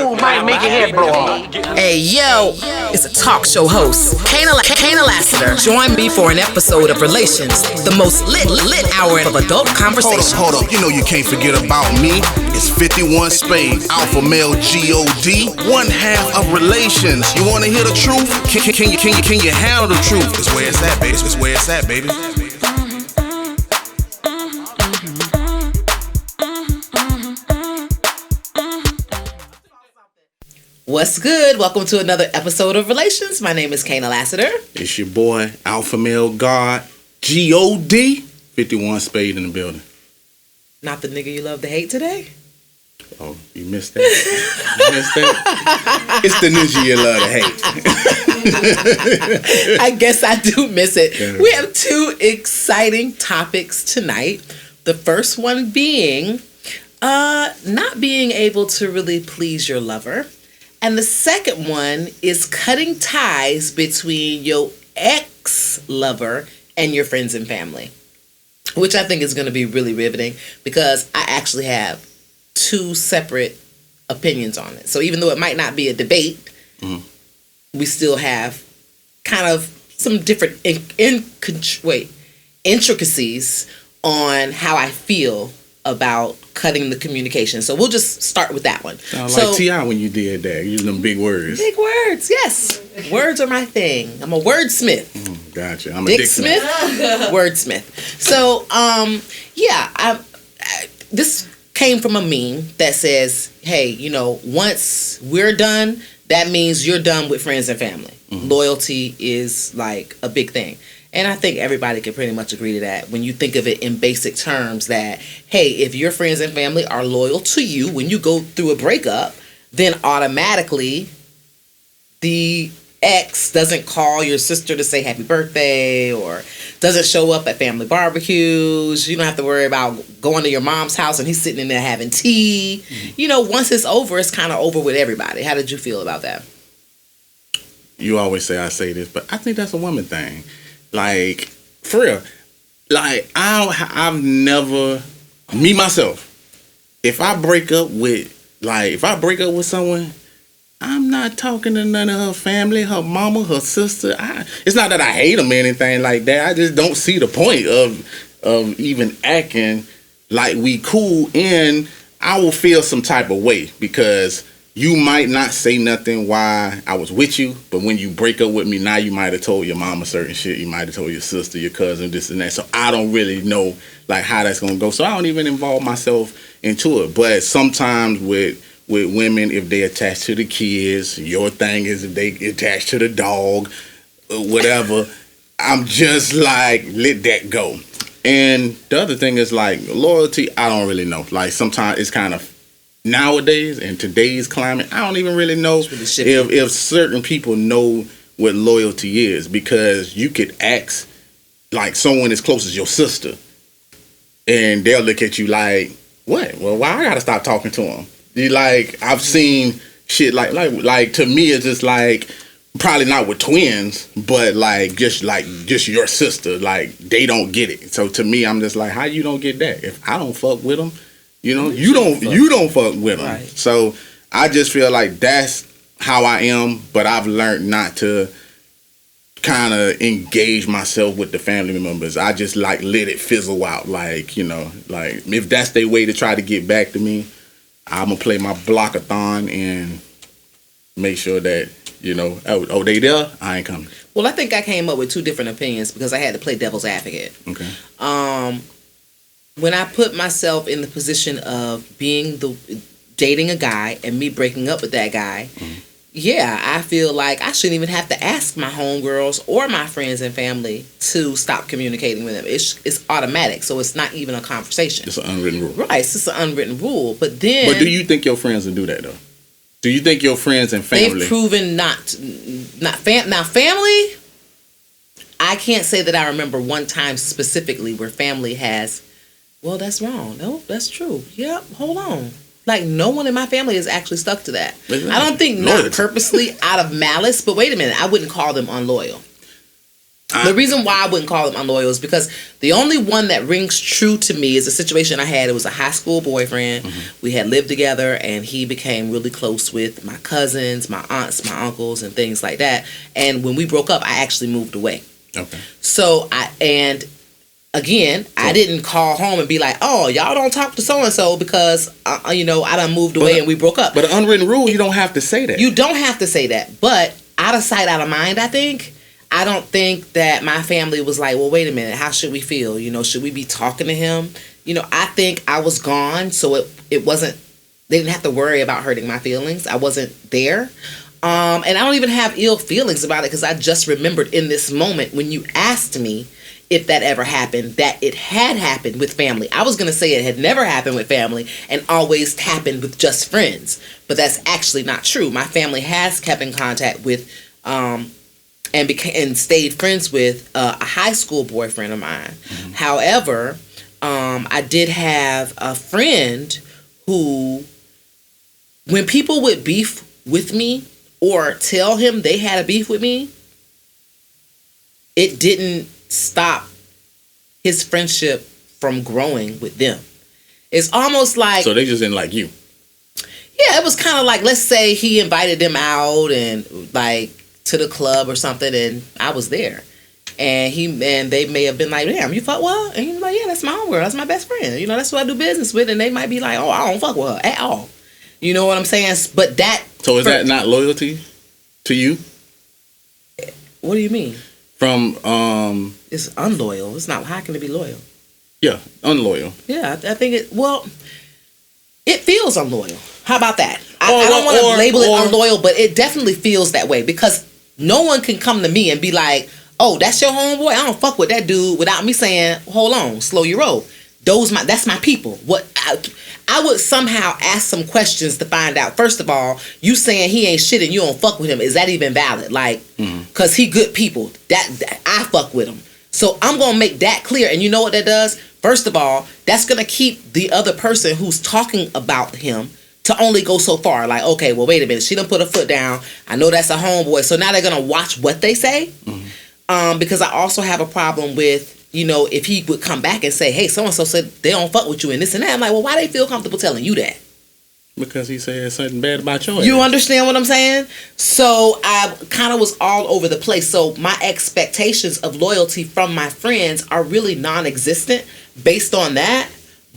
move might make your head blow off. Hey, yo, it's a talk show host, Kana Lassiter. Join me for an episode of Relations, the most lit hour of adult conversation. Hold up, you know you can't forget about me. It's 51 Spade, Alpha Male G.O.D., one half of Relations. You wanna hear the truth? Can you handle the truth? It's where it's at, baby. It's where it's at, baby. What's good? Welcome to another episode of Relations. My name is Kana Lassiter. It's your boy, Alpha Male God, G.O.D., 51 Spade in the building. Not the nigga you love to hate today? Oh, you missed that? You missed that? It's the ninja you love to hate. I guess I do miss it. Yeah. We have two exciting topics tonight. The first one being not being able to really please your lover. And the second one is cutting ties between your ex-lover and your friends and family, which I think is going to be really riveting because I actually have two separate opinions on it. So even though it might not be a debate, we still have kind of some different intricacies on how I feel about cutting the communication. So we'll just start with that one. Like T.I. when you did that, using them big words. Big words, yes. Words are my thing. I'm a wordsmith. Gotcha. I'm a Dick Smith. Wordsmith. So, this came from a meme that says, hey, you know, once we're done, that means you're done with friends and family. Loyalty is like a big thing. And I think everybody can pretty much agree to that when you think of it in basic terms that, hey, if your friends and family are loyal to you when you go through a breakup, then automatically the ex doesn't call your sister to say happy birthday or doesn't show up at family barbecues. You don't have to worry about going to your mom's house and he's sitting in there having tea. You know, once it's over, it's kind of over with everybody. How did you feel about that? You always say I say this, but I think that's a woman thing. Like, for real, like, I've never, me, myself, if I break up with someone, I'm not talking to none of her family, her mama, her sister. It's not that I hate them or anything like that. I just don't see the point of even acting like we cool, and I will feel some type of way because you might not say nothing while I was with you, but when you break up with me, now you might have told your mama certain shit. You might have told your sister, your cousin, this and that. So I don't really know like how that's gonna go. So I don't even involve myself into it. But sometimes with women, if they attach to the kids, your thing is if they attach to the dog, whatever, I'm just like, let that go. And the other thing is like loyalty, I don't really know. Like sometimes it's kind of nowadays, in today's climate, I don't even really know if certain people know what loyalty is, because you could ask like someone as close as your sister and they'll look at you like, what? Well, why I gotta stop talking to them? You like, I've seen shit like to me it's just like, probably not with twins, but like just your sister, like they don't get it. So to me, I'm just like, how you don't get that? If I don't fuck with them, you know, you don't fuck with them. Right. So I just feel like that's how I am, but I've learned not to kind of engage myself with the family members. I just like let it fizzle out. Like, you know, like if that's their way to try to get back to me, I'm gonna play my blockathon and make sure that, you know, oh they there, I ain't coming. Well, I think I came up with two different opinions because I had to play devil's advocate. Okay. When I put myself in the position of dating a guy and me breaking up with that guy, yeah, I feel like I shouldn't even have to ask my homegirls or my friends and family to stop communicating with them. It's automatic, so it's not even a conversation. It's an unwritten rule. Right, it's just an unwritten rule. But do you think your friends will do that though? Do you think your friends and family? They've proven not now family. I can't say that I remember one time specifically where family has. Well, that's wrong. No, that's true. Yep, hold on. Like, no one in my family is actually stuck to that. I don't think not purposely out of malice, but wait a minute, I wouldn't call them unloyal. The reason why I wouldn't call him unloyal is because the only one that rings true to me is a situation I had. It was a high school boyfriend. We had lived together, and he became really close with my cousins, my aunts, my uncles, and things like that. And when we broke up, I actually moved away. Okay. So I didn't call home and be like, "Oh, y'all don't talk to so and so because I done moved away and we broke up." But an unwritten rule, you don't have to say that. You don't have to say that, but out of sight, out of mind. I don't think that my family was like, "Well, wait a minute, how should we feel? Should we be talking to him?" I think I was gone, so it wasn't. They didn't have to worry about hurting my feelings. I wasn't there. And I don't even have ill feelings about it because I just remembered in this moment when you asked me if that ever happened, that it had happened with family. I was going to say it had never happened with family and always happened with just friends. But that's actually not true. My family has kept in contact with and stayed friends with a high school boyfriend of mine. Mm-hmm. However, I did have a friend who, when people would beef with me or tell him they had a beef with me, it didn't stop his friendship from growing with them. It's almost like... So they just didn't like you? Yeah, it was kind of like, let's say he invited them out and like to the club or something, and I was there. And they may have been like, "Damn, you fuck with her?" And he's like, "Yeah, that's my homegirl. That's my best friend. That's who I do business with." And they might be like, "Oh, I don't fuck with her at all." You know what I'm saying? But that... So is that not loyalty to you? What do you mean? From It's unloyal. It's not. How can it be loyal? Yeah, unloyal. Yeah, I think it. Well, it feels unloyal. How about that? I don't want to label it unloyal, but it definitely feels that way because no one can come to me and be like, "Oh, that's your homeboy. I don't fuck with that dude," without me saying, "Hold on, slow your roll." That's my people. What I would somehow ask some questions to find out. First of all, you saying he ain't shit and you don't fuck with him, is that even valid? Like, cause he good people. That I fuck with him. So I'm gonna make that clear. And you know what that does? First of all, that's gonna keep the other person who's talking about him to only go so far. Like, okay, well, wait a minute. She done put her foot down. I know that's a homeboy. So now they're gonna watch what they say. Because I also have a problem with, if he would come back and say, "Hey, so-and-so said they don't fuck with you and this and that." I'm like, well, why they feel comfortable telling you that? Because he said something bad about your ass. You understand what I'm saying? So I kind of was all over the place. So my expectations of loyalty from my friends are really non-existent based on that.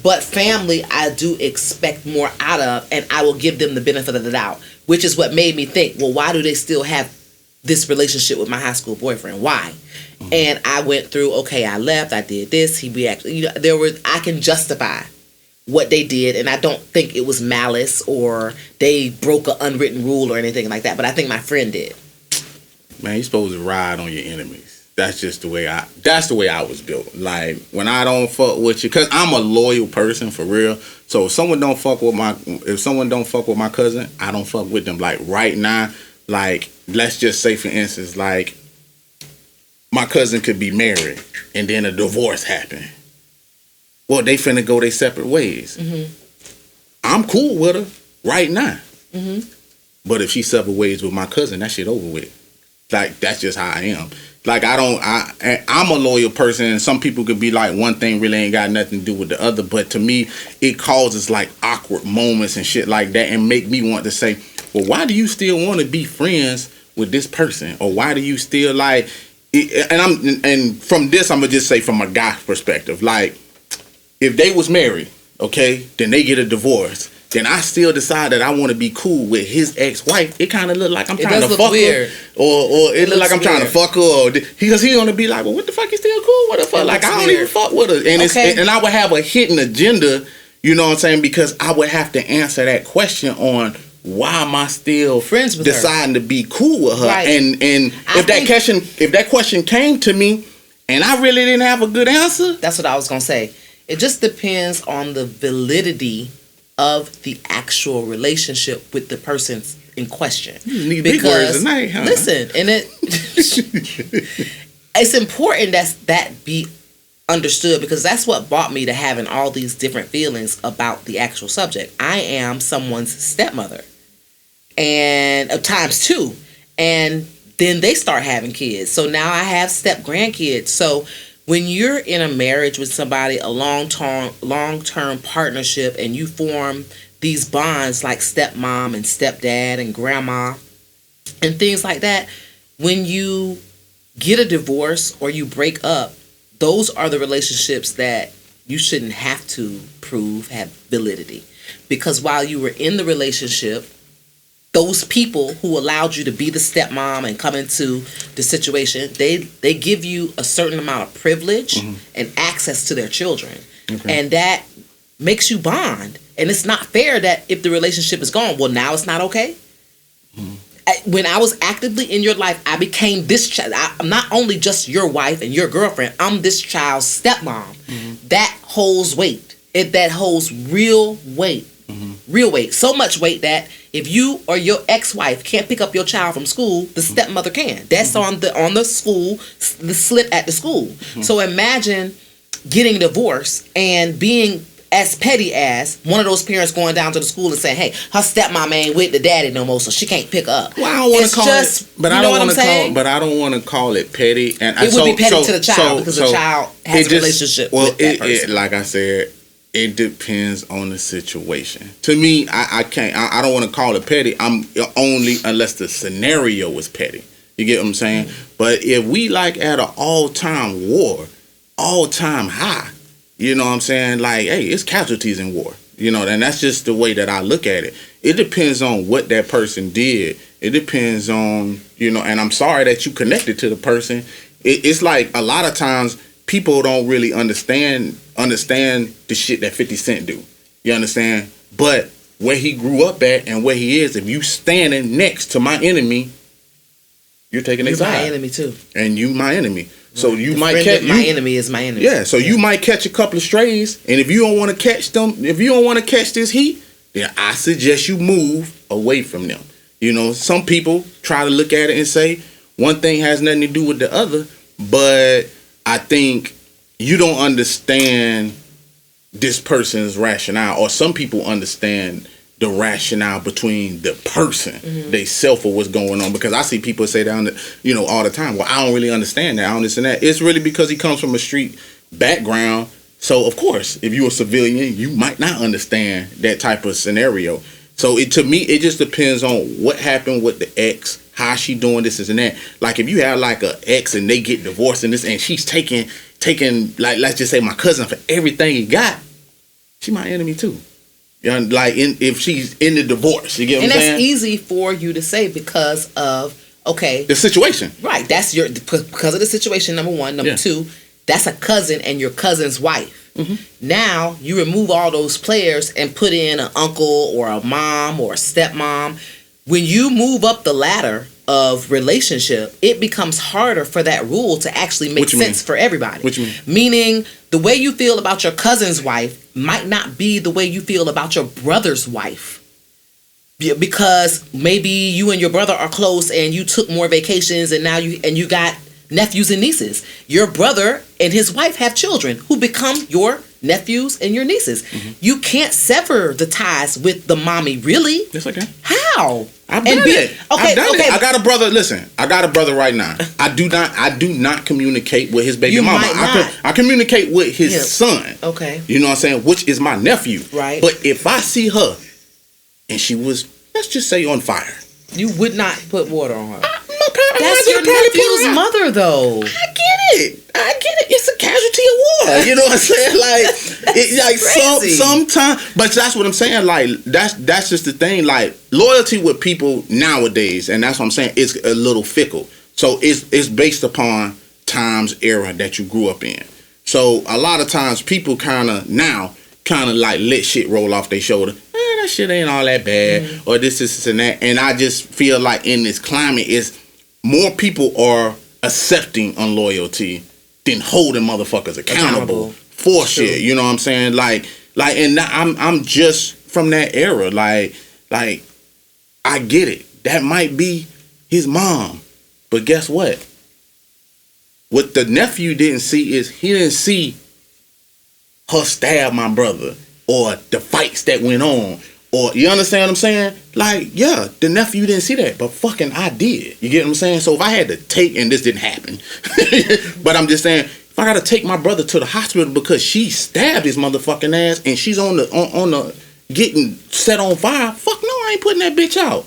But family, I do expect more out of, and I will give them the benefit of the doubt, which is what made me think, well, why do they still have this relationship with my high school boyfriend? Why? And I went through, okay, I left, I did this, he reacted. I can justify what they did, and I don't think it was malice or they broke an unwritten rule or anything like that, but I think my friend did. Man, you're supposed to ride on your enemies. That's just the way I was built. Like, when I don't fuck with you, because I'm a loyal person for real. So if someone don't fuck with my cousin, I don't fuck with them. Like right now, like, let's just say for instance, like, my cousin could be married and then a divorce happened. Well, they finna go their separate ways. I'm cool with her right now. But if she separate ways with my cousin, that shit over with. Like, that's just how I am. Like, I'm a loyal person, and some people could be like, one thing really ain't got nothing to do with the other. But to me, it causes like awkward moments and shit like that, and make me want to say, well, why do you still want to be friends with this person? Or why do you still like... And from this, I'm gonna just say from a guy perspective, like, if they was married, okay, then they get a divorce, then I still decide that I want to be cool with his ex-wife. It kind of look like I'm trying to fuck her, or it look like I'm trying to fuck her, because he gonna be like, well, what the fuck, you still cool with her for? Like, I don't even fuck with her, and and I would have a hidden agenda, you know what I'm saying? Because I would have to answer that question on, why am I still friends with deciding her? To be cool with her? Right. And if that question came to me and I really didn't have a good answer, that's what I was gonna say. It just depends on the validity of the actual relationship with the person in question. You need big words tonight, huh? Listen, and it's important that be understood, because that's what brought me to having all these different feelings about the actual subject. I am someone's stepmother, and of times two, and then they start having kids. So now I have step grandkids. So when you're in a marriage with somebody, a long-term partnership, and you form these bonds like stepmom and stepdad and grandma and things like that, when you get a divorce or you break up, those are the relationships that you shouldn't have to prove have validity. Because while you were in the relationship, those people who allowed you to be the stepmom and come into the situation, they give you a certain amount of privilege and access to their children. Okay. And that makes you bond. And it's not fair that if the relationship is gone, well, now it's not okay. When I was actively in your life, I became this child. I'm not only just your wife and your girlfriend, I'm this child's stepmom. That holds weight. That holds real weight. Real weight. So much weight that if you or your ex-wife can't pick up your child from school, the stepmother can. That's on the school, the slip at the school. So imagine getting divorced and being as petty as one of those parents going down to the school and saying, "Hey, her stepmom ain't with the daddy no more, so she can't pick up." Well, I don't want to call it, but I don't want to call it petty. And it would be petty to the child because the child has a relationship with that person. Like I said, it depends on the situation. To me, I can't. I don't want to call it petty. I'm only unless the scenario is petty. You get what I'm saying? But if we like at an all-time war, all-time high. You know what I'm saying? Like, hey, it's casualties in war. You know, and that's just the way that I look at it. It depends on what that person did. It depends on, you know, and I'm sorry that you connected to the person. It's like a lot of times people don't really understand the shit that 50 Cent do. You understand? But where he grew up at and where he is, if you standing next to my enemy, you're taking their side. You're my enemy too. And you my enemy. So you might catch my enemy is my enemy. Yeah, so you might catch a couple of strays, and if you don't want to catch them, if you don't want to catch this heat, then I suggest you move away from them. You know, some people try to look at it and say one thing has nothing to do with the other, but I think you don't understand this person's rationale, or some people understand the rationale between the person, they self or what's going on. Because I see people say that, you know, all the time, well, I don't really understand that, I don't understand that. It's really because he comes from a street background. So, of course, if you're a civilian, you might not understand that type of scenario. So, to me, it just depends on what happened with the ex, how she doing this and that. Like, if you have, like, an ex and they get divorced and she's taking, like, let's just say my cousin for everything he got, she my enemy, too. You know, like if she's in the divorce, you get what I'm saying? And that's easy for you to say because of the situation. Right. That's because of the situation. Number one. Number two. That's a cousin and your cousin's wife. Now you remove all those players and put in an uncle or a mom or a stepmom. When you move up the ladder of relationship, it becomes harder for that rule to actually make sense for everybody. What you mean? Meaning the way you feel about your cousin's wife might not be the way you feel about your brother's wife. Because maybe you and your brother are close and you took more vacations and now you got nephews and nieces. Your brother and his wife have children who become your nephews and your nieces. You can't sever the ties with the mommy, really? Yes, I can. How? I've done it. Okay. I got a brother. Listen, I got a brother right now. I do not communicate with his baby mama. I communicate with his son. Okay. You know what I'm saying? Which is my nephew. Right. But if I see her and she was, let's just say, on fire, you would not put water on her. That's your nephew's mother, though. I get it. It's a casualty of war. You know what I'm saying? Like, sometimes, but that's what I'm saying. Like, that's just the thing. Like, loyalty with people nowadays, and that's what I'm saying, it's a little fickle. So it's based upon times, era that you grew up in. So a lot of times people kind of like let shit roll off their shoulder. That shit ain't all that bad, or this and that. And I just feel like in this climate, is more people are accepting unloyalty than holding motherfuckers accountable for shit. You know what I'm saying? Like, and I'm just from that era. Like, I get it. That might be his mom, but guess what? What the nephew didn't see is he didn't see her stab my brother, or the fights that went on, or you understand what I'm saying? Like, yeah, the nephew didn't see that, but fucking I did. You get what I'm saying? So if I had to take, and this didn't happen, but I'm just saying, if I gotta take my brother to the hospital because she stabbed his motherfucking ass and she's on the getting set on fire, fuck no, I ain't putting that bitch out.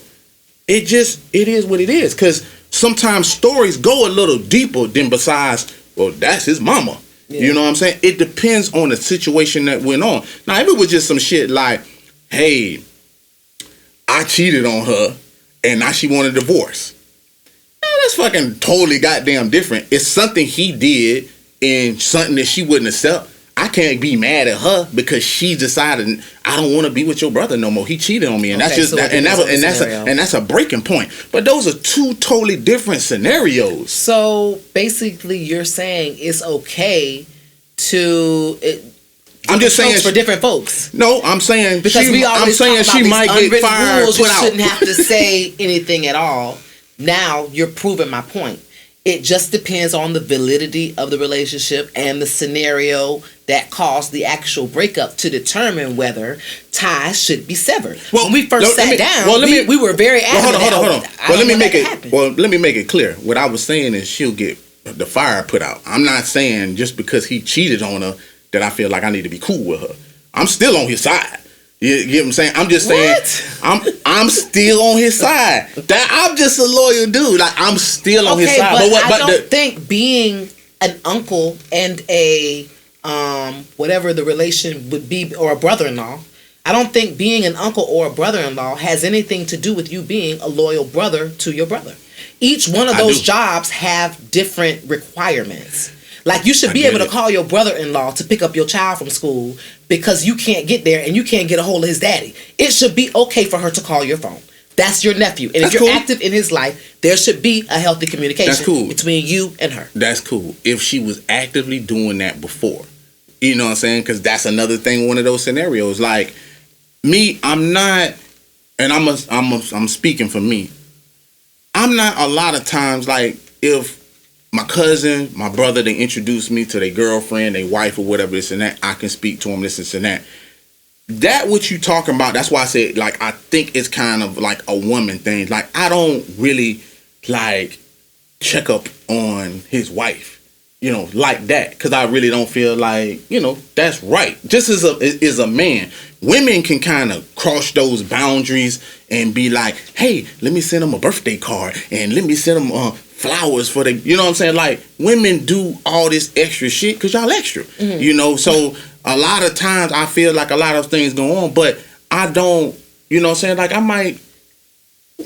It is what it is. Cause sometimes stories go a little deeper than besides, well, that's his mama. Yeah. You know what I'm saying? It depends on the situation that went on. Now, if it was just some shit like, hey, I cheated on her and now she want a divorce. That's fucking totally goddamn different. It's something he did and something that she wouldn't accept. I can't be mad at her because she decided I don't want to be with your brother no more. He cheated on me, and that's just so that's a breaking point. But those are two totally different scenarios. So basically, you're saying it's okay to. I'm just saying for different folks. No, I'm saying because she might get fired. Rules, you shouldn't have to say anything at all. Now you're proving my point. It just depends on the validity of the relationship and the scenario that caused the actual breakup to determine whether ties should be severed. Well, when we first sat down, we were very adamant. Hold on. Well, let me make it clear. What I was saying is she'll get the fire put out. I'm not saying just because he cheated on her that I feel like I need to be cool with her. I'm still on his side. You get what I'm saying? I'm just saying I'm still on his side. That I'm just a loyal dude. Like I'm still on his side. But I don't think being an uncle and a whatever the relation would be, or a brother-in-law, I don't think being an uncle or a brother-in-law has anything to do with you being a loyal brother to your brother. Each one of those jobs have different requirements. Like you should be able to call your brother-in-law to pick up your child from school because you can't get there and you can't get a hold of his daddy. It should be okay for her to call your phone. That's your nephew. And if you're active in his life, there should be a healthy communication between you and her. That's cool. If she was actively doing that before. You know what I'm saying? Because that's another thing, one of those scenarios. Like me, I'm not, and I'm speaking for me. I'm not a lot of times like if my cousin, my brother, they introduce me to their girlfriend, their wife, or whatever this and that, I can speak to them, this and that. That what you talking about, that's why I said, like, I think it's kind of like a woman thing. Like, I don't really, like, check up on his wife, you know, like that. Because I really don't feel like, you know, that's right. Just as a man, women can kind of cross those boundaries and be like, hey, let me send him a birthday card and let me send him flowers for the, you know what I'm saying? Like, women do all this extra shit because y'all extra, you know? So a lot of times I feel like a lot of things go on, but I don't, you know what I'm saying? Like, I might,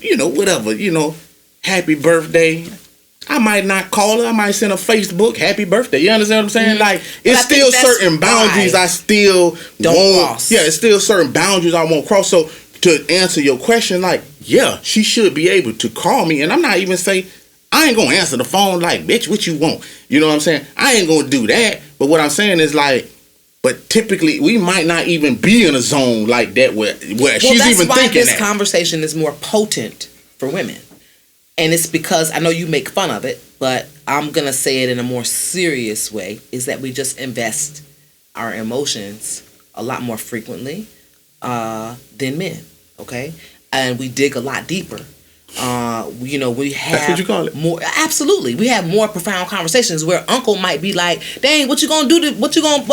you know, whatever, you know, happy birthday. I might not call her. I might send a Facebook happy birthday. You understand what I'm saying? Like, it's still certain boundaries I still won't cross. Yeah, it's still certain boundaries I won't cross. So to answer your question, like, yeah, she should be able to call me, and I'm not even saying, I ain't gonna answer the phone like, bitch, what you want? You know what I'm saying? I ain't gonna do that. But what I'm saying is like, but typically we might not even be in a zone like that where she's even thinking that. That's why this conversation is more potent for women. And it's because I know you make fun of it, but I'm gonna say it in a more serious way, is that we just invest our emotions a lot more frequently than men, okay? And we dig a lot deeper. You know, we have that's what you call it. More. Absolutely, we have more profound conversations where Uncle might be like, "Dang, what you gonna do? What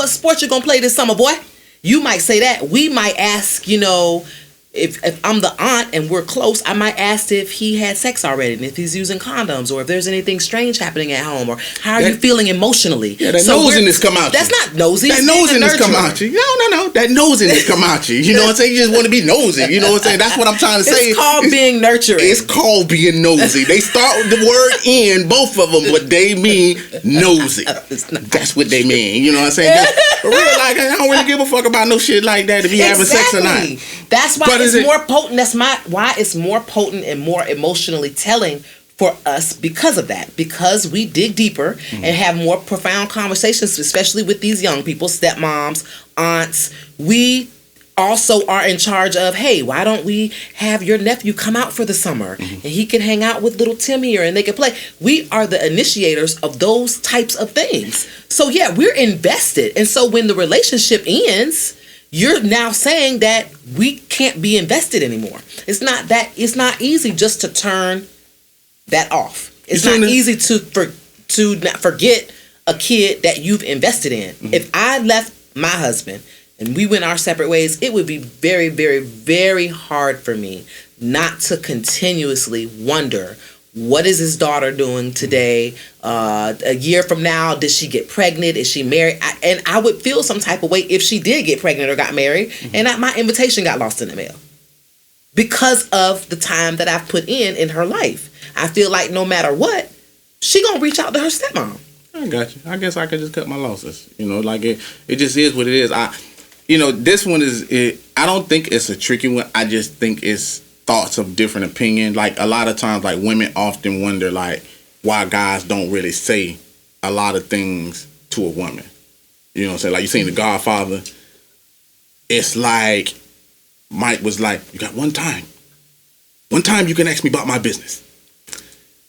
sport you gonna play this summer, boy?" You might say that. We might ask, you know, if I'm the aunt and we're close, I might ask if he had sex already and if he's using condoms or if there's anything strange happening at home or how are you feeling emotionally. Yeah, that nosiness come out. That's not nosy. That nosiness come out you. No. That nosiness come out you. You know what I'm saying? You just want to be nosy. You know what I'm saying? That's what I'm trying to say. It's called being nurturing. It's called being nosy. They start with the word in, both of them, but they mean nosy. That's what they mean. You know what I'm saying? For real, like, I don't really give a fuck about no shit like that if you having sex or not. That's why it's more potent. That's why it's more potent and more emotionally telling for us because of that. Because we dig deeper and have more profound conversations, especially with these young people, stepmoms, aunts. We also are in charge of, hey, why don't we have your nephew come out for the summer and he can hang out with little Tim here and they can play. We are the initiators of those types of things. So yeah, we're invested. And so when the relationship ends, you're now saying that we can't be invested anymore. It's not easy just to turn that off. It's not easy to not forget a kid that you've invested in. Mm-hmm. If I left my husband and we went our separate ways, it would be very, very, very hard for me not to continuously wonder, what is his daughter doing today? A year from now, did she get pregnant? Is she married? And I would feel some type of way if she did get pregnant or got married, and my invitation got lost in the mail because of the time that I've put in her life. I feel like no matter what, she gonna reach out to her stepmom. I got you. I guess I could just cut my losses. Like it just is what it is. This one is. I don't think it's a tricky one. I just think it's thoughts of different opinion. Like a lot of times, like women often wonder like why guys don't really say a lot of things to a woman. You know what I'm saying? Like you seen The Godfather. It's like Mike was like, you got one time you can ask me about my business.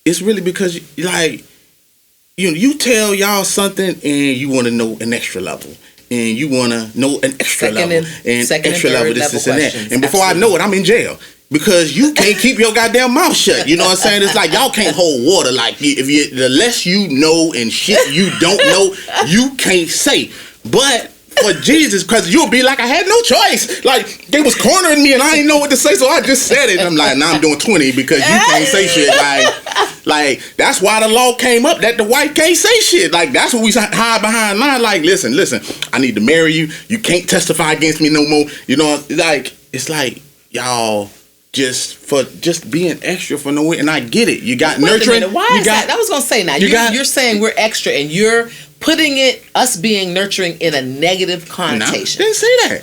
It's really because you tell y'all something and you want to know an extra level. And you want to know an extra level. And extra level, this and that. And before I know it, I'm in jail. Because you can't keep your goddamn mouth shut. You know what I'm saying? It's like y'all can't hold water. Like the less you know and shit you don't know, you can't say. But for Jesus, because you'll be like, I had no choice. Like they was cornering me and I didn't know what to say, so I just said it. And I'm like, I'm doing 20 because you can't say shit. Like that's why the law came up that the wife can't say shit. Like that's what we hide behind line. Like listen, I need to marry you. You can't testify against me no more. You know, like it's like y'all. Just being extra for no way, and I get it. You got nurturing. Why is that? I was gonna say now. You're saying we're extra, and you're putting us being nurturing in a negative connotation. No, I didn't say that.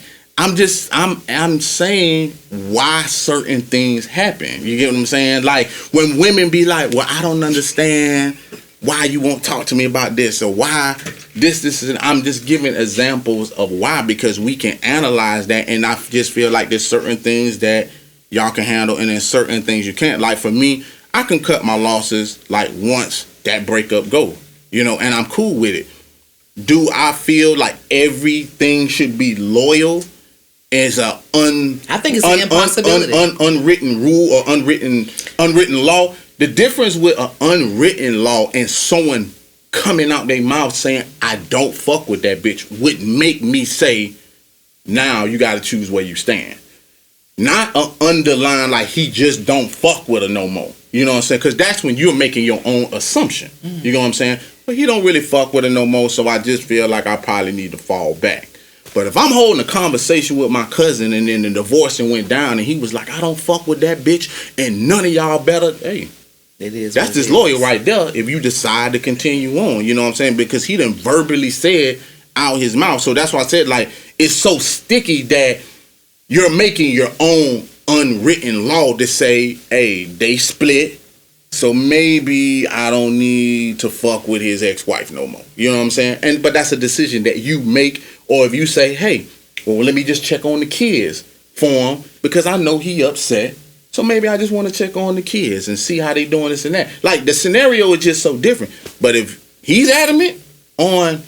I'm saying why certain things happen. You get what I'm saying? Like when women be like, "Well, I don't understand why you won't talk to me about this or why this." And I'm just giving examples of why because we can analyze that, and I just feel like there's certain things that y'all can handle, and then certain things you can't. Like for me, I can cut my losses like once that breakup go, and I'm cool with it. Do I feel like everything should be loyal as I think it's an impossibility. Unwritten rule or unwritten law. The difference with an unwritten law and someone coming out their mouth saying I don't fuck with that bitch would make me say, now you got to choose where you stand. Not an underline like he just don't fuck with her no more. You know what I'm saying? Because that's when you're making your own assumption. You know what I'm saying? But he don't really fuck with her no more, so I just feel like I probably need to fall back. But if I'm holding a conversation with my cousin and then the divorcing went down and he was like, I don't fuck with that bitch and none of y'all better, hey, it is. That's disloyal right there if you decide to continue on. You know what I'm saying? Because he done verbally said out his mouth. So that's why I said like it's so sticky that you're making your own unwritten law to say, hey, they split, so maybe I don't need to fuck with his ex-wife no more. You know what I'm saying? But that's a decision that you make, or if you say, hey, well, let me just check on the kids for him because I know he upset, so maybe I just want to check on the kids and see how they doing this and that. Like, the scenario is just so different. But if he's adamant on,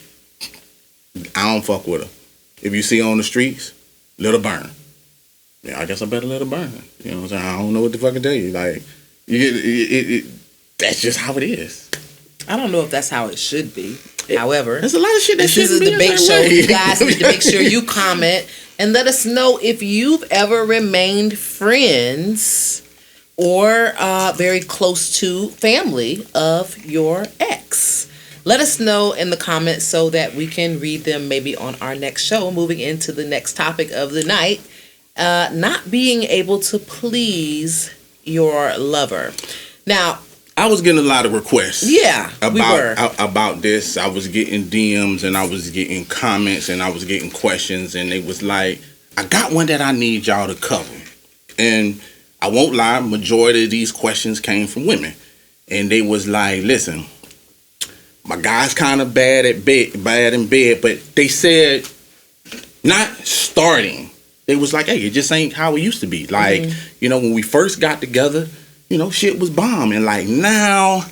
I don't fuck with her. If you see her on the streets, let her burn. Yeah, I guess I better let her burn. You know what I'm saying? I don't know what to fucking tell you. Like, that's just how it is. I don't know if that's how it should be. However, there's a lot of shit that this is a debate show. You guys need to make sure you comment and let us know if you've ever remained friends or very close to family of your ex. Let us know in the comments so that we can read them maybe on our next show. Moving into the next topic of the night. Not being able to please your lover. Now, I was getting a lot of requests. Yeah, about this. I was getting DMs and I was getting comments and I was getting questions, and it was like, I got one that I need y'all to cover. And I won't lie, majority of these questions came from women, and they was like, listen, my guy's kind of bad in bed, but they said not starting. It was like, hey, it just ain't how it used to be. Like, when we first got together, shit was bomb. And like now,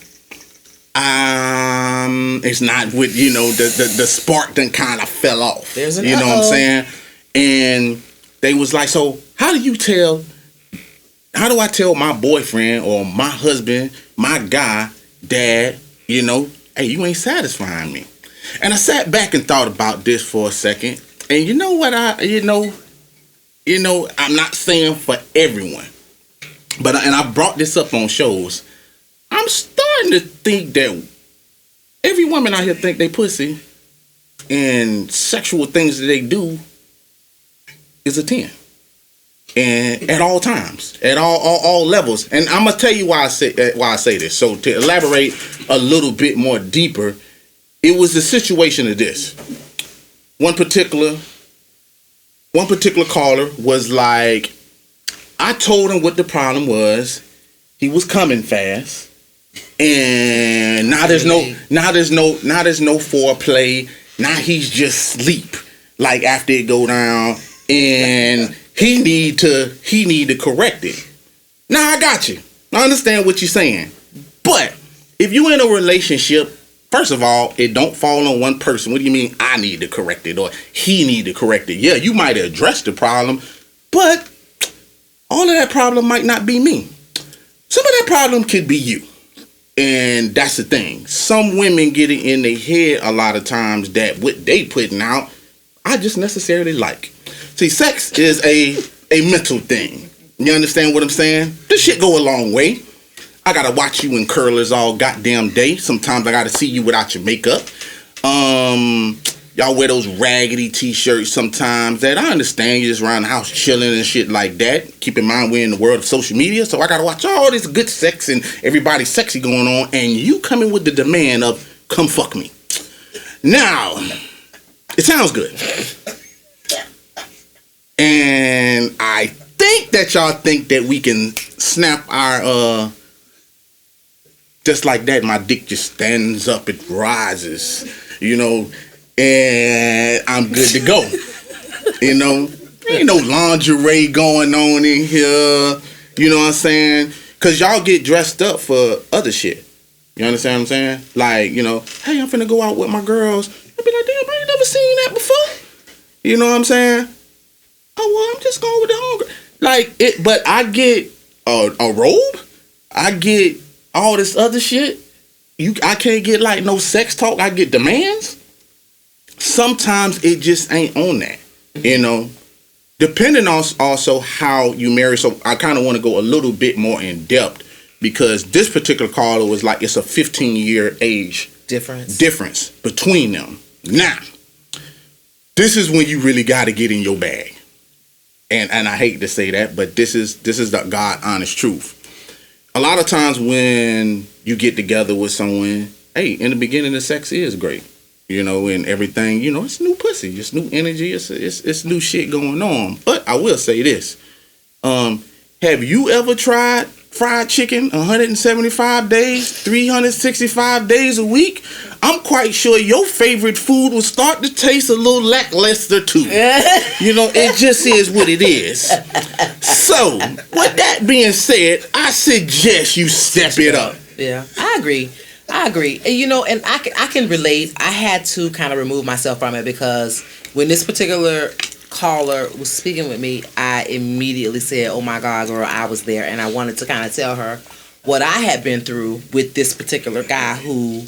it's not with, the spark done kind of fell off. There's an what I'm saying? And they was like, so how do I tell my boyfriend or my husband, my guy, dad, hey, you ain't satisfying me? And I sat back and thought about this for a second. And you know what I'm not saying for everyone, but I brought this up on shows. I'm starting to think that every woman out here think they pussy and sexual things that they do is a 10. And at all times, at all levels. And I'm gonna tell you why I say this. So to elaborate a little bit more deeper, it was a situation of this. One particular caller was like, I told him what the problem was. He was coming fast. And now there's no foreplay. Now he's just sleep. Like after it go down, and he need to correct it. Now I got you. I understand what you're saying. But if you in a relationship, first of all, it don't fall on one person. What do you mean I need to correct it or he need to correct it? Yeah, you might address the problem, but all of that problem might not be me. Some of that problem could be you. And that's the thing. Some women get it in their head a lot of times that what they putting out, I just necessarily like. See, sex is a mental thing. You understand what I'm saying? This shit go a long way. I gotta watch you in curlers all goddamn day. Sometimes I gotta see you without your makeup. Y'all wear those raggedy t-shirts sometimes that I understand you just around the house chilling and shit like that. Keep in mind we're in the world of social media, so I gotta watch all this good sex and everybody sexy going on, and you coming with the demand of come fuck me. Now, it sounds good. And I think that y'all think that we can snap our just like that, my dick just stands up, it rises, and I'm good to go. Ain't no lingerie going on in here. You know what I'm saying? Because y'all get dressed up for other shit. You understand what I'm saying? Like, hey, I'm finna go out with my girls. I'll be like, damn, I ain't never seen that before. You know what I'm saying? Oh, well, I'm just going with the homegirl. Like, but I get a robe. I get all this other shit. I can't get, like, no sex talk. I get demands. Sometimes it just ain't on that, Depending on also how you marry. So I kind of want to go a little bit more in depth because this particular caller was like, it's a 15-year age difference between them. Now, this is when you really got to get in your bag. And I hate to say that, but this is the God honest truth. A lot of times when you get together with someone, hey, in the beginning the sex is great, and everything, it's new pussy, it's new energy, it's new shit going on. But I will say this, have you ever tried fried chicken 175 days, 365 days a week? I'm quite sure your favorite food will start to taste a little lackluster too. It just is what it is. So, with that being said, I suggest you step it up. Yeah, I agree. And I can relate. I had to kind of remove myself from it because when this particular caller was speaking with me, I immediately said, oh my God, girl, I was there. And I wanted to kind of tell her what I had been through with this particular guy who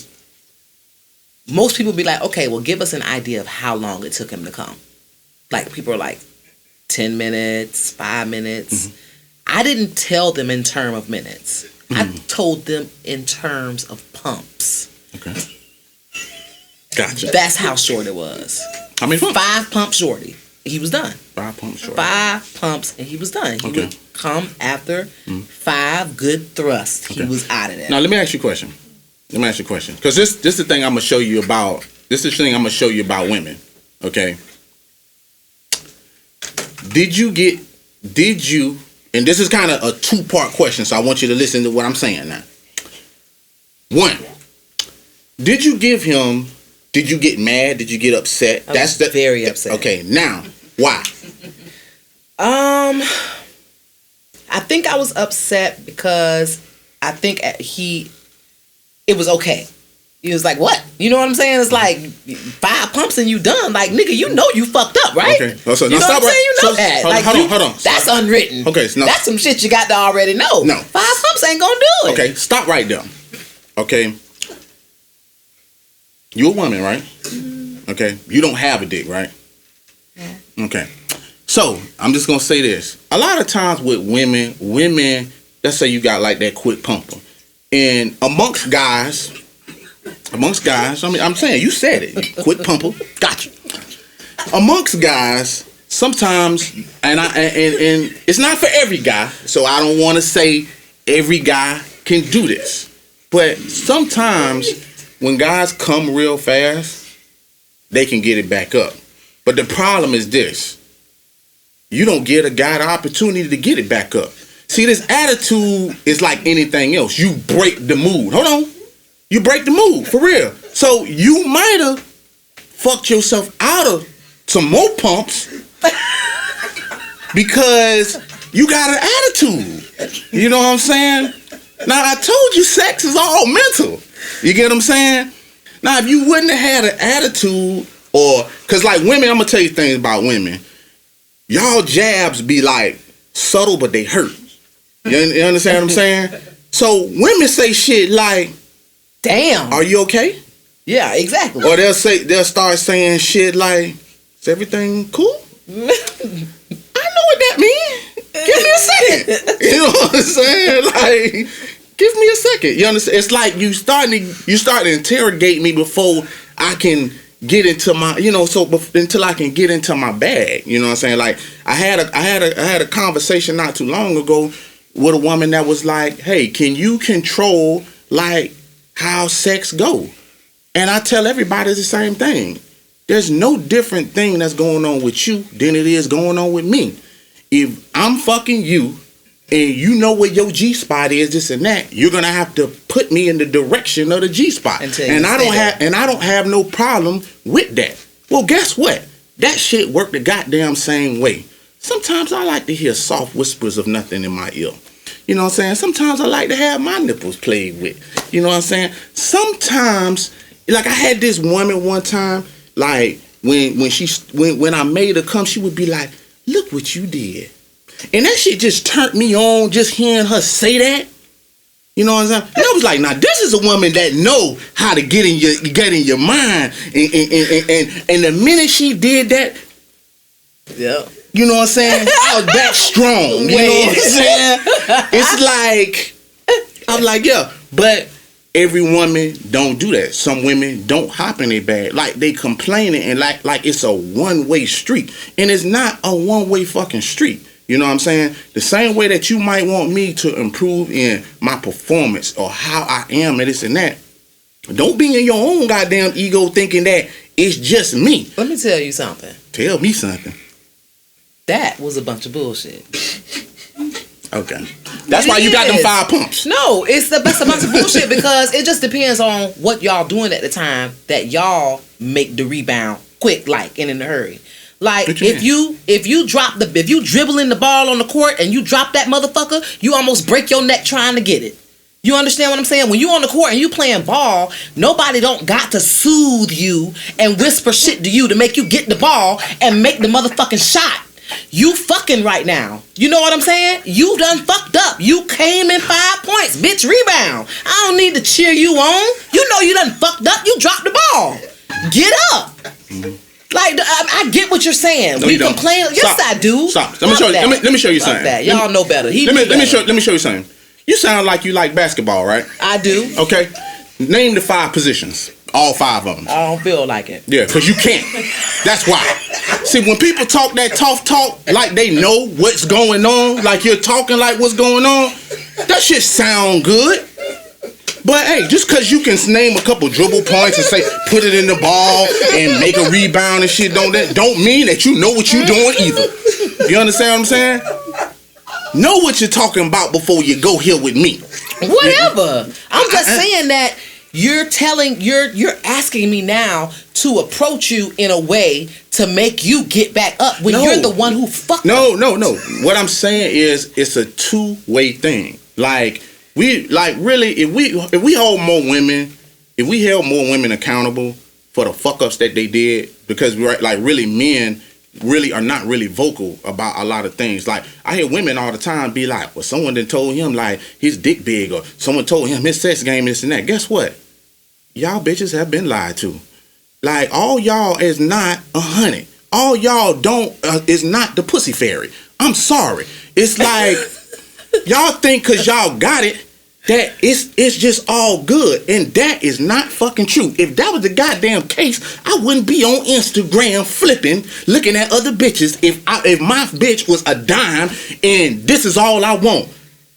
most people be like, okay, well, give us an idea of how long it took him to come. Like, people are like, 10 minutes, 5 minutes. Mm-hmm. I didn't tell them in terms of minutes. Mm-hmm. I told them in terms of pumps. Okay. Gotcha. That's how short it was. How many pumps? 5 pumps shorty. He was done. 5 pumps shorty. 5 pumps and he was done. He okay. would come after 5 good thrusts. Okay. He was out of there. Now, let me ask you a question. Because this is the thing I'm going to show you about. This is the thing I'm going to show you about women. Okay? Did you, and this is kind of a 2-part question, so I want you to listen to what I'm saying now. 1, did you get mad? Did you get upset? I was very upset. Okay, now, why? I think I was upset because I think it was okay. He was like, what? You know what I'm saying? It's like 5 pumps and you done. Like, nigga, you know you fucked up, right? Okay. So, you know what I'm saying? You know that. Hold on. That's unwritten. Okay. So that's some shit you got to already know. No. 5 pumps ain't gonna do it. Okay. Stop right there. Okay. You're a woman, right? Mm-hmm. Okay. You don't have a dick, right? Yeah. Okay. So, I'm just gonna say this. A lot of times with women, let's say you got like that quick pumper. And amongst guys, I mean, I'm saying, you said it. Quick pumper, got you. Amongst guys, sometimes, and it's not for every guy, so I don't want to say every guy can do this. But sometimes when guys come real fast, they can get it back up. But the problem is this. You don't give a guy the opportunity to get it back up. See, this attitude is like anything else. You break the mood. Hold on. You break the mood, for real. So you might have fucked yourself out of some more pumps because you got an attitude. You know what I'm saying? Now, I told you sex is all mental. You get what I'm saying? Now, if you wouldn't have had an attitude because like women, I'm going to tell you things about women. Y'all jabs be like subtle, but they hurt. You understand what I'm saying? So women say shit like, damn. Are you okay? Yeah, exactly. Or they'll start saying shit like, is everything cool? I know what that means. Give me a second. You know what I'm saying? Like, give me a second. You understand? It's like you start to interrogate me before I can get into my, until I can get into my bag. You know what I'm saying? Like I had a conversation not too long ago with a woman that was like, hey, can you control like how sex go? And I tell everybody the same thing. There's no different thing that's going on with you than it is going on with me. If I'm fucking you and you know where your G-spot is, this and that, you're gonna have to put me in the direction of the G-spot. And I don't have no problem with that. Well, guess what? That shit worked the goddamn same way. Sometimes I like to hear soft whispers of nothing in my ear. You know what I'm saying? Sometimes I like to have my nipples played with. You know what I'm saying? Sometimes, like I had this woman one time, like when I made her come, she would be like, look what you did. And that shit just turned me on, just hearing her say that. You know what I'm saying? And I was like, now this is a woman that know how to get in your mind. And the minute she did that, yeah. You know what I'm saying? I was back strong. You know what I'm saying? It's like, I'm like, yeah. But every woman don't do that. Some women don't hop in their bag. Like, they complaining and like it's a one-way street. And it's not a one-way fucking street. You know what I'm saying? The same way that you might want me to improve in my performance or how I am and this and that. Don't be in your own goddamn ego thinking that it's just me. Let me tell you something. Tell me something. That was a bunch of bullshit. Okay. That's why you got them 5 pumps. No, it's a bunch of bullshit because it just depends on what y'all doing at the time that y'all make the rebound quick, like, and in a hurry. Like, if you dribbling the ball on the court and you drop that motherfucker, you almost break your neck trying to get it. You understand what I'm saying? When you on the court and you playing ball, nobody don't got to soothe you and whisper shit to you to make you get the ball and make the motherfucking shot. You fucking right now. You know what I'm saying? You done fucked up. You came in 5 points. Bitch, rebound. I don't need to cheer you on. You know you done fucked up. You dropped the ball. Get up. Like, I get what you're saying. No, we complain. Yes, I do. Stop. Let me show you something. That. Y'all know better. Let me show you something. You sound like you like basketball, right? I do. Okay. Name the 5 positions. All 5 of them. I don't feel like it. Yeah, because you can't. That's why. See, when people talk that tough talk, like they know what's going on, like you're talking like what's going on, that shit sound good. But hey, just because you can name a couple dribble points and say, put it in the ball and make a rebound and shit, don't mean that you know what you're doing either. You understand what I'm saying? Know what you're talking about before you go here with me. Whatever. I'm just saying that you're asking me now to approach you in a way to make you get back up when you're the one who fucked up. No. What I'm saying is it's a two-way thing. Like, really, if we hold more women if we held more women accountable for the fuck ups that they did, because like really men really are not really vocal about a lot of things. Like I hear women all the time be like, well, someone done told him like his dick big, or someone told him his sex game this and that. Guess what? Y'all bitches have been lied to. Like all y'all is not 100. All y'all don't is not the pussy fairy. I'm sorry. It's like y'all think cause y'all got it that it's just all good, and that is not fucking true. If that was the goddamn case, I wouldn't be on Instagram flipping, looking at other bitches. If my bitch was a dime and this is all I want,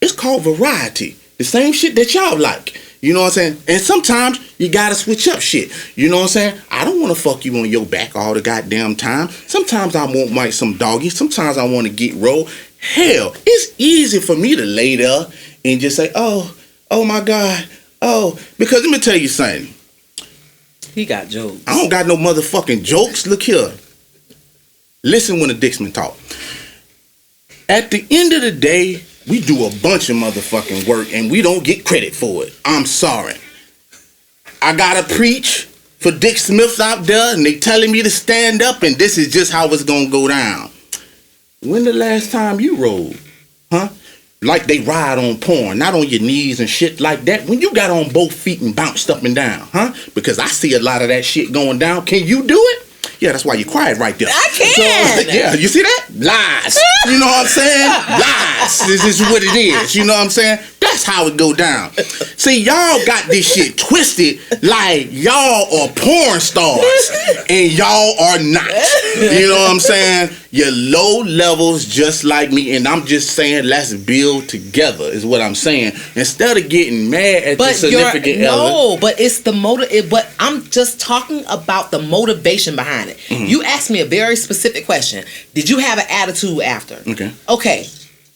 it's called variety. The same shit that y'all like. You know what I'm saying? And sometimes you gotta switch up shit. You know what I'm saying? I don't want to fuck you on your back all the goddamn time. Sometimes I want like some doggy. Sometimes I want to get rolled. Hell, it's easy for me to lay there and just say, oh my God, because let me tell you something. He got jokes. I don't got no motherfucking jokes. Look here. Listen when the Dixman talk. At the end of the day, we do a bunch of motherfucking work and we don't get credit for it. I'm sorry. I gotta preach for Dick Smiths out there and they telling me to stand up and this is just how it's gonna go down. When the last time you rode? Huh? Like they ride on porn, not on your knees and shit like that. When you got on both feet and bounced up and down, huh? Because I see a lot of that shit going down. Can you do it? Yeah, that's why you quiet right there. I can. So, yeah, you see that? Lies. You know what I'm saying? Lies. This is what it is. You know what I'm saying? That's how it go down. See, y'all got this shit twisted like y'all are porn stars and y'all are not. You know what I'm saying? You're low levels just like me, and I'm just saying let's build together is what I'm saying. Instead of getting mad at the significant other. No, but it's the motive. But I'm just talking about the motivation behind it. Mm-hmm. You asked me a very specific question. Did you have an attitude after? Okay.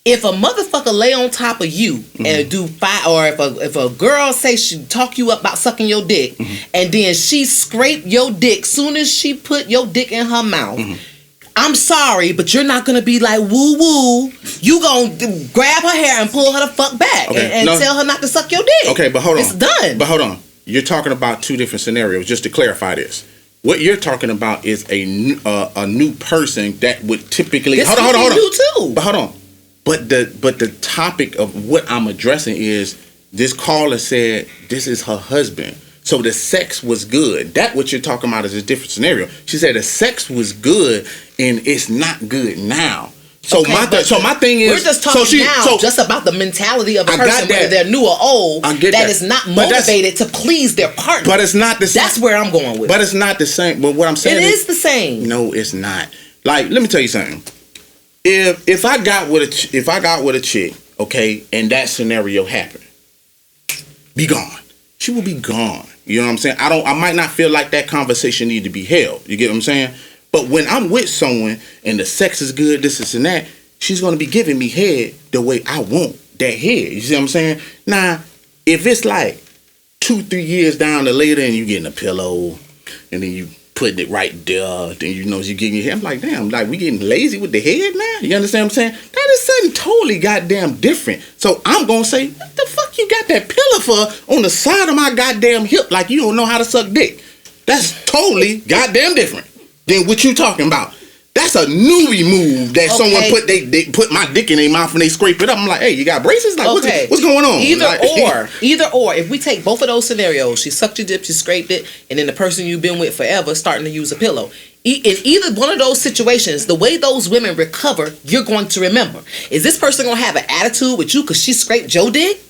If a motherfucker lay on top of you and do five, or if a girl say she talk you up about sucking your dick, and then she scrape your dick soon as she put your dick in her mouth, I'm sorry, but you're not gonna be like woo woo. You gonna grab her hair and pull her the fuck back and tell her not to suck your dick. Okay, but hold on. It's done. But hold on. You're talking about two different scenarios. Just to clarify this. What you're talking about is a new person that would typically hold on. You too. But hold on. But the topic of what I'm addressing is this caller said this is her husband. So the sex was good. That what you're talking about is a different scenario. She said the sex was good and it's not good now. So my thing is, we're just talking just about the mentality of a person, whether they're new or old, that is not motivated to please their partner. But it's not the same. That's where I'm going with. But it's not the same. But what I'm saying is the same. No, it's not. Like, let me tell you something. If I got with a chick, okay, and that scenario happened, be gone. She will be gone. You know what I'm saying? I might not feel like that conversation need to be held. You get what I'm saying? But when I'm with someone and the sex is good, this and that, she's gonna be giving me head the way I want that head. You see what I'm saying? Now, if it's like 2-3 years down the later and you getting a pillow and then you putting it right there, then you know you getting your head. I'm like, damn, like we getting lazy with the head now? You understand what I'm saying? That is something totally goddamn different. So I'm gonna say, what the fuck you got that pillow for on the side of my goddamn hip like you don't know how to suck dick? That's totally goddamn different than what you talking about. That's a newbie move that someone put they put my dick in their mouth and they scrape it up. I'm like, hey, you got braces? Like, what's going on? Either or. If we take both of those scenarios, she sucked your dick, she scraped it, and then the person you've been with forever starting to use a pillow. In either one of those situations, the way those women recover, you're going to remember. Is this person going to have an attitude with you because she scraped your dick?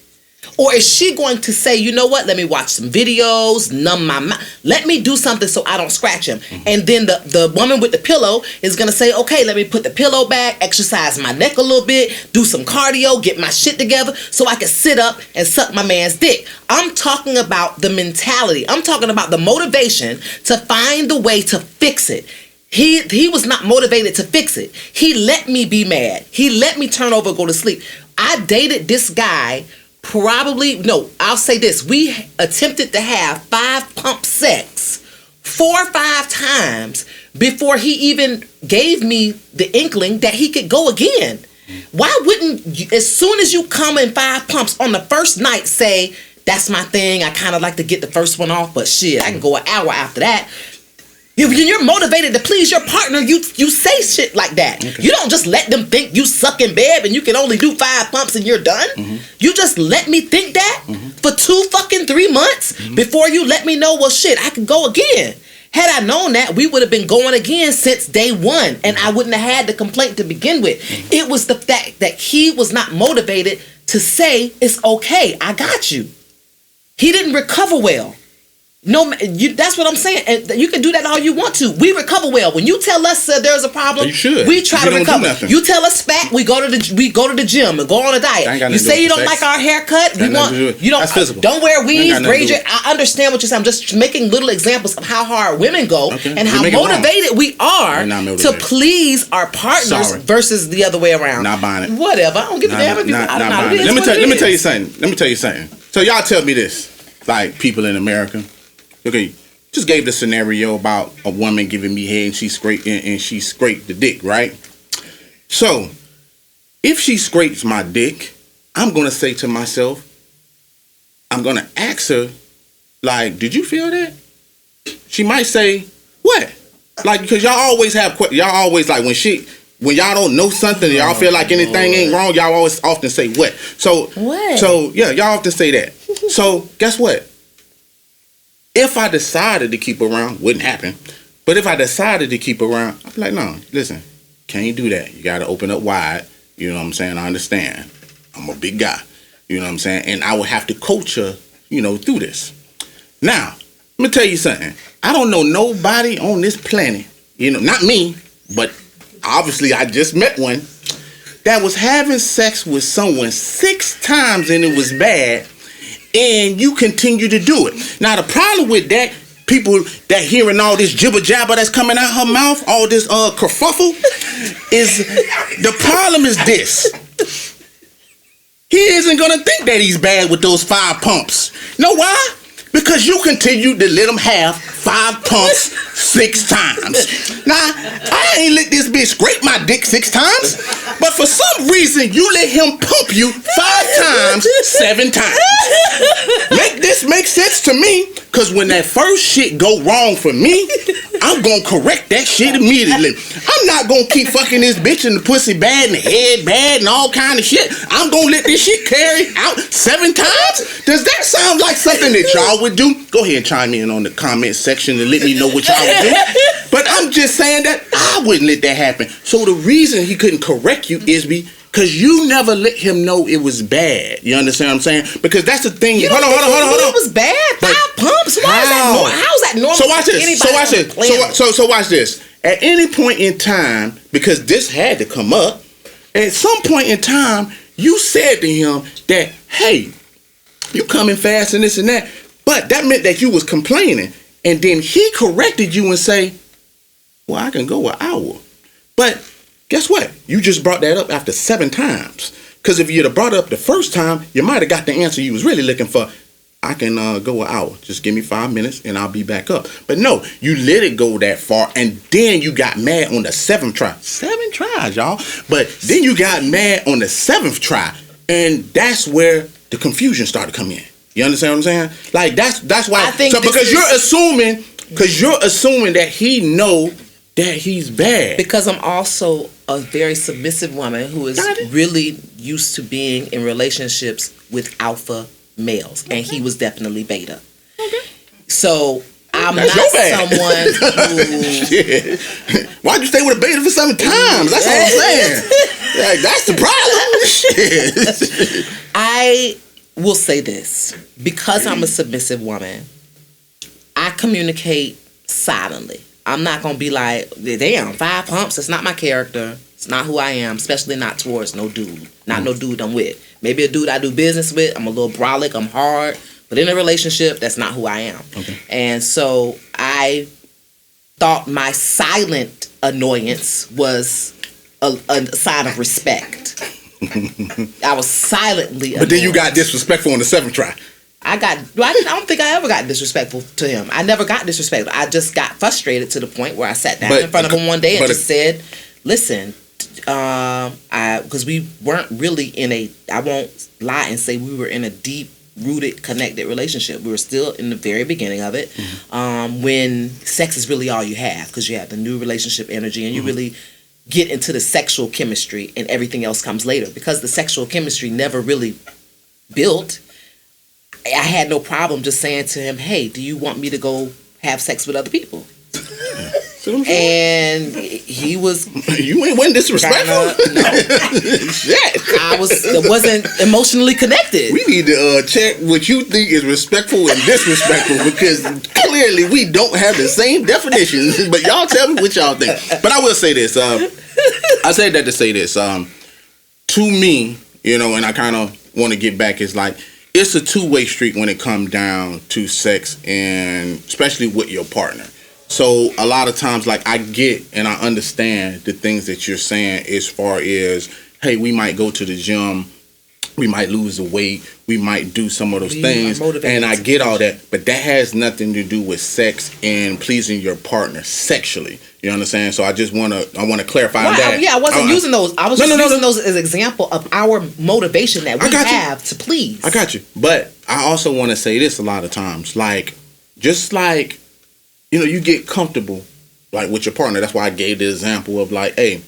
Or is she going to say, you know what, let me watch some videos, numb my mouth, let me do something so I don't scratch him. And then the woman with the pillow is going to say, okay, let me put the pillow back, exercise my neck a little bit, do some cardio, get my shit together so I can sit up and suck my man's dick. I'm talking about the mentality. I'm talking about the motivation to find a way to fix it. He was not motivated to fix it. He let me be mad. He let me turn over and go to sleep. I dated this guy I'll say this. We attempted to have 5-pump sex 4 or 5 times before he even gave me the inkling that he could go again. Why wouldn't you, as soon as you come in 5 pumps on the first night, say, That's my thing. I kind of like to get the first one off, but shit, I can go an hour after that. If you're motivated to please your partner, you say shit like that. Okay. You don't just let them think you suck in bed and you can only do 5 pumps and you're done. You just let me think that for 3 months before you let me know, well, shit, I can go again. Had I known that, we would have been going again since day one, and I wouldn't have had the complaint to begin with. It was the fact that he was not motivated to say, it's okay, I got you. He didn't recover well. No, that's what I'm saying. And you can do that all you want to. We recover well. When you tell us there's a problem, you should. We try to recover. You tell us fat, we go to the gym and go on a diet. You say you don't like our haircut, you don't. That's physical. Don't wear weaves, braid your. I understand what you're saying. I'm just making little examples of how hard women go and how motivated we are to please our partners versus the other way around. Not buying it. Whatever. I don't give a damn if you. Let me tell you something. So y'all tell me this, like people in America. Okay, just gave the scenario about a woman giving me head and she scraped the dick, right? So, if she scrapes my dick, I'm gonna say to myself, I'm gonna ask her, like, did you feel that? She might say, what? Like, because y'all always like when y'all don't know something, y'all feel like anything ain't wrong, y'all always often say what? So yeah, y'all often say that. So guess what? If I decided to keep around, wouldn't happen. But if I decided to keep around, I'd be like, no, listen, can't do that. You got to open up wide. You know what I'm saying? I understand. I'm a big guy. You know what I'm saying? And I would have to coach her, through this. Now, let me tell you something. I don't know nobody on this planet, not me, but obviously I just met one, that was having sex with someone 6 times and it was bad. And you continue to do it. Now, the problem with that, people that hearing all this jibber jabber that's coming out her mouth, all this kerfuffle, is the problem is this. He isn't going to think that he's bad with those 5 pumps. Know why? Because you continue to let him have 5 pumps 6 times. Now, I ain't let this bitch scrape my dick 6 times, but for some reason, you let him pump you 5 times 7 times. Make this make sense to me? Because when that first shit go wrong for me, I'm going to correct that shit immediately. I'm not going to keep fucking this bitch in the pussy bad and the head bad and all kind of shit. I'm going to let this shit carry out 7 times? Does that sound like something that y'all would do? Go ahead and chime in on the comment section and let me know what y'all would do. But I'm just saying that I wouldn't let that happen. So the reason he couldn't correct you is because you never let him know it was bad. You understand what I'm saying? Because that's the thing. Hold on. It was bad. 5 pumps. How's that normal? So watch this. So watch this. At any point in time, because this had to come up, at some point in time, you said to him that, hey, you coming fast and this and that. But that meant that you was complaining. And then he corrected you and say, well, I can go an hour. But guess what? You just brought that up after 7 times. Because if you'd have brought it up the first time, you might have got the answer you was really looking for. I can go an hour. Just give me 5 minutes and I'll be back up. But no, you let it go that far and then you got mad on the 7th try. 7 tries, y'all. But then you got mad on the 7th try. And that's where the confusion started coming in. You understand what I'm saying? Like that's why. Because you're assuming that he know that he's bad. Because I'm also a very submissive woman who is really used to being in relationships with alpha males, and he was definitely beta. Okay. So I'm not someone who. Why'd you stay with a beta for 7 times? That's what I'm saying. Like, that's the problem. Shit. I will say this. Because I'm a submissive woman, I communicate silently. I'm not going to be like, damn, 5 pumps. It's not my character. It's not who I am, especially not towards no dude. Not no dude I'm with. Maybe a dude I do business with. I'm a little brolic. I'm hard. But in a relationship, that's not who I am. Okay. And so I thought my silent annoyance was a sign of respect. I was silently annoyed. But then you got disrespectful on the 7th try. I don't think I ever got disrespectful to him. I never got disrespectful. I just got frustrated to the point where I sat down in front of him one day and just said, listen, because we weren't really I won't lie and say we were in a deep rooted, connected relationship. We were still in the very beginning of it, when sex is really all you have, because you have the new relationship energy, and you really get into the sexual chemistry, and everything else comes later. Because the sexual chemistry never really built, I had no problem just saying to him, hey, do you want me to go have sex with other people? And he was. You ain't went disrespectful. No, Shit. wasn't emotionally connected. We need to check what you think is respectful and disrespectful, because clearly we don't have the same definitions. But y'all tell me what y'all think. But I will say this. I say that to say this. To me, and I kind of want to get back. Is like, it's a two-way street when it comes down to sex, and especially with your partner. So a lot of times, like, I get and I understand the things that you're saying as far as, hey, we might go to the gym, we might lose the weight, we might do some of those things, and I get all that, but that has nothing to do with sex and pleasing your partner sexually. You understand? So I want to clarify that. I wasn't using those. I was using those as an example of our motivation that we have to please. I got you. But I also want to say this a lot of times, like, just like, you get comfortable, like, with your partner. That's why I gave the example of, like, hey,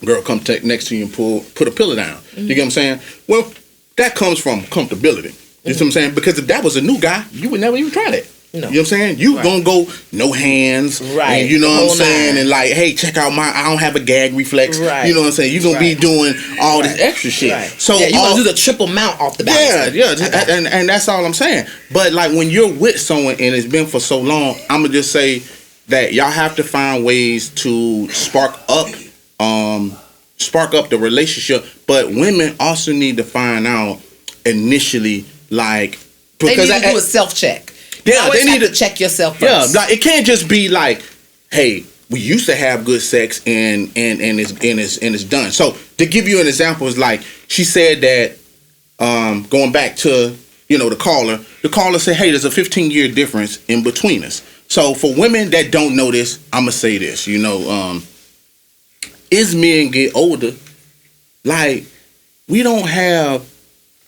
girl, come next to you and put a pillow down. You get what I'm saying? Well, that comes from comfortability. You know what I'm saying? Because if that was a new guy, you would never even try that. No. You know what I'm saying? You gonna go no hands, right? And you know what I'm saying? And like, hey, check out I don't have a gag reflex, right? You know what I'm saying? You gonna be doing all this extra shit. Right. So you gonna do the triple mount off the back. Yeah, and that's all I'm saying. But like, when you're with someone and it's been for so long, I'm gonna just say that y'all have to find ways to spark up the relationship. But women also need to find out initially, like, because they need to do a self check. Yeah, they need to check yourself first. Yeah, like, it can't just be like, hey, we used to have good sex and it's done. So to give you an example, is like, she said that, going back to the caller said, hey, there's a 15-year difference in between us. So for women that don't know this, I'm gonna say this. As men get older, like, we don't have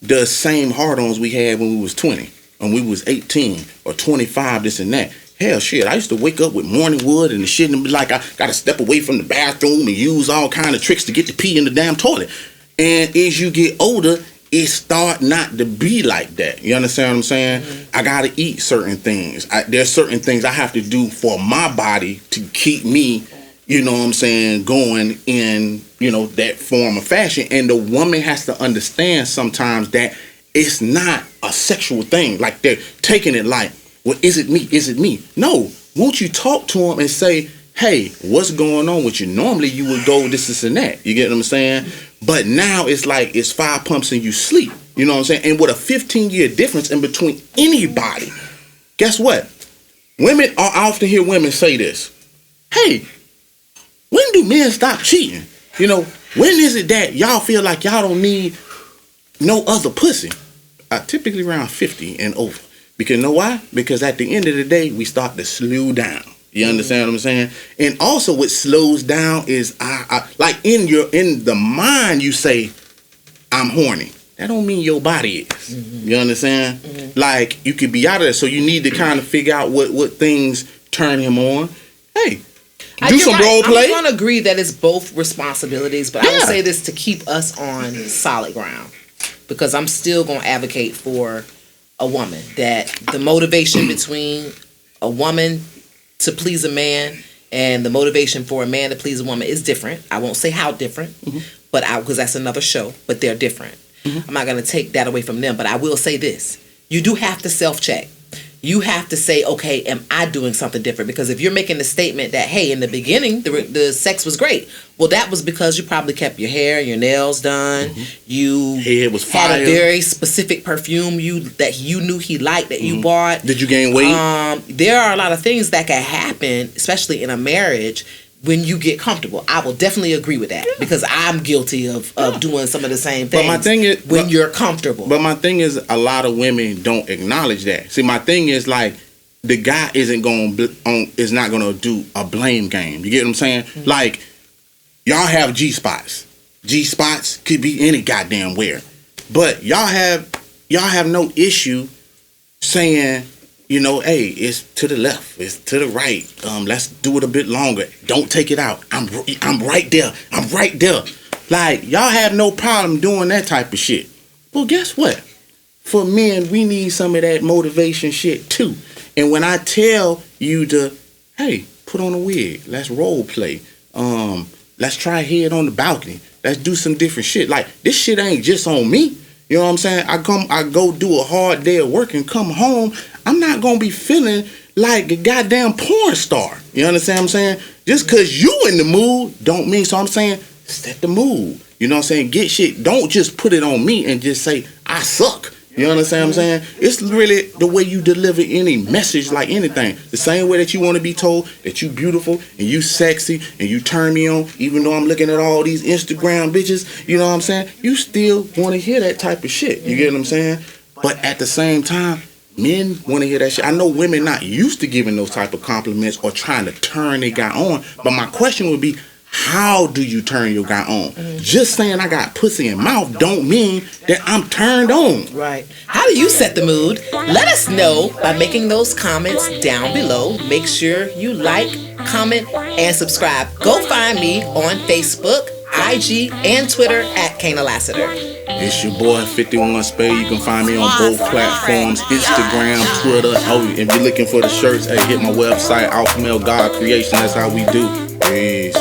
the same hard-ons we had when we was 20. When we was 18 or 25, this and that. Hell, shit, I used to wake up with morning wood and the shit and be like, I gotta step away from the bathroom and use all kind of tricks to get to pee in the damn toilet. And as you get older, it start not to be like that. You understand what I'm saying? Mm-hmm. I gotta eat certain things. There's certain things I have to do for my body to keep me, going in, that form of fashion. And the woman has to understand sometimes that it's not a sexual thing. Like, they're taking it like, well, is it me? Is it me? No. Won't you talk to them and say, hey, what's going on with you? Normally you would go this and that. You get what I'm saying? But now it's like, it's 5 pumps and you sleep. You know what I'm saying? And with a 15-year difference in between anybody, guess what? Women, I often hear women say this. Hey, when do men stop cheating? When is it that y'all feel like y'all don't need no other pussy? Typically around 50 and over. Because you know why? Because at the end of the day, we start to slow down. You understand what I'm saying? And also, what slows down is, like, in the mind, you say, I'm horny. That don't mean your body is. Mm-hmm. You understand? Mm-hmm. Like, you could be out of there. So you need to kind of figure out what things turn him on. Hey, do some role play. I'm going to agree that it's both responsibilities, but I will say this to keep us on solid ground. Because I'm still going to advocate for a woman, that the motivation between a woman to please a man and the motivation for a man to please a woman is different. I won't say how different, but because that's another show, but they're different. I'm not going to take that away from them, but I will say this. You do have to self-check. You have to say, okay, am I doing something different? Because if you're making the statement that, hey, in the beginning, the sex was great. Well, that was because you probably kept your hair and your nails done. You had a very specific perfume that you knew he liked, that you bought. Did you gain weight? There are a lot of things that can happen, especially in a marriage, when you get comfortable. I will definitely agree with that, because I'm guilty of doing some of the same things. But my thing is, when you're comfortable. But my thing is, a lot of women don't acknowledge that. See, my thing is, like, the guy is not gonna do a blame game. You get what I'm saying? Mm-hmm. Like, y'all have G spots. G spots could be any goddamn where, but y'all have y'all have no issue saying, you know, hey, it's to the left, it's to the right. Let's do it a bit longer. Don't take it out. I'm right there. I'm right there. Like, y'all have no problem doing that type of shit. Well, guess what? For men, we need some of that motivation shit too. And when I tell you to, hey, put on a wig, let's role play. Let's try head on the balcony. Let's do some different shit. Like, this shit ain't just on me. You know what I'm saying? I go do a hard day of work and come home. I'm not gonna be feeling like a goddamn porn star. You understand what I'm saying? Just cause you in the mood don't mean, so I'm saying, set the mood. You know what I'm saying? Get shit. Don't just put it on me and just say, I suck. You understand what I'm saying? It's really the way you deliver any message, like anything. The same way that you want to be told that you beautiful and you sexy and you turn me on, even though I'm looking at all these Instagram bitches, you know what I'm saying? You still want to hear that type of shit. You get what I'm saying? But at the same time, men want to hear that shit. I know women not used to giving those type of compliments or trying to turn their guy on. But my question would be, how do you turn your guy on? Just saying I got pussy in mouth don't mean that I'm turned on. Right. How do you set the mood? Let us know by making those comments down below. Make sure you like, comment, and subscribe. Go find me on Facebook, IG, and Twitter at Kana Lassiter. It's your boy 51 Spade. You can find me on both platforms, Instagram, Twitter. Oh, if you're looking for the shirts, hey, hit my website, Alpha Male God Creation. That's how we do. Peace.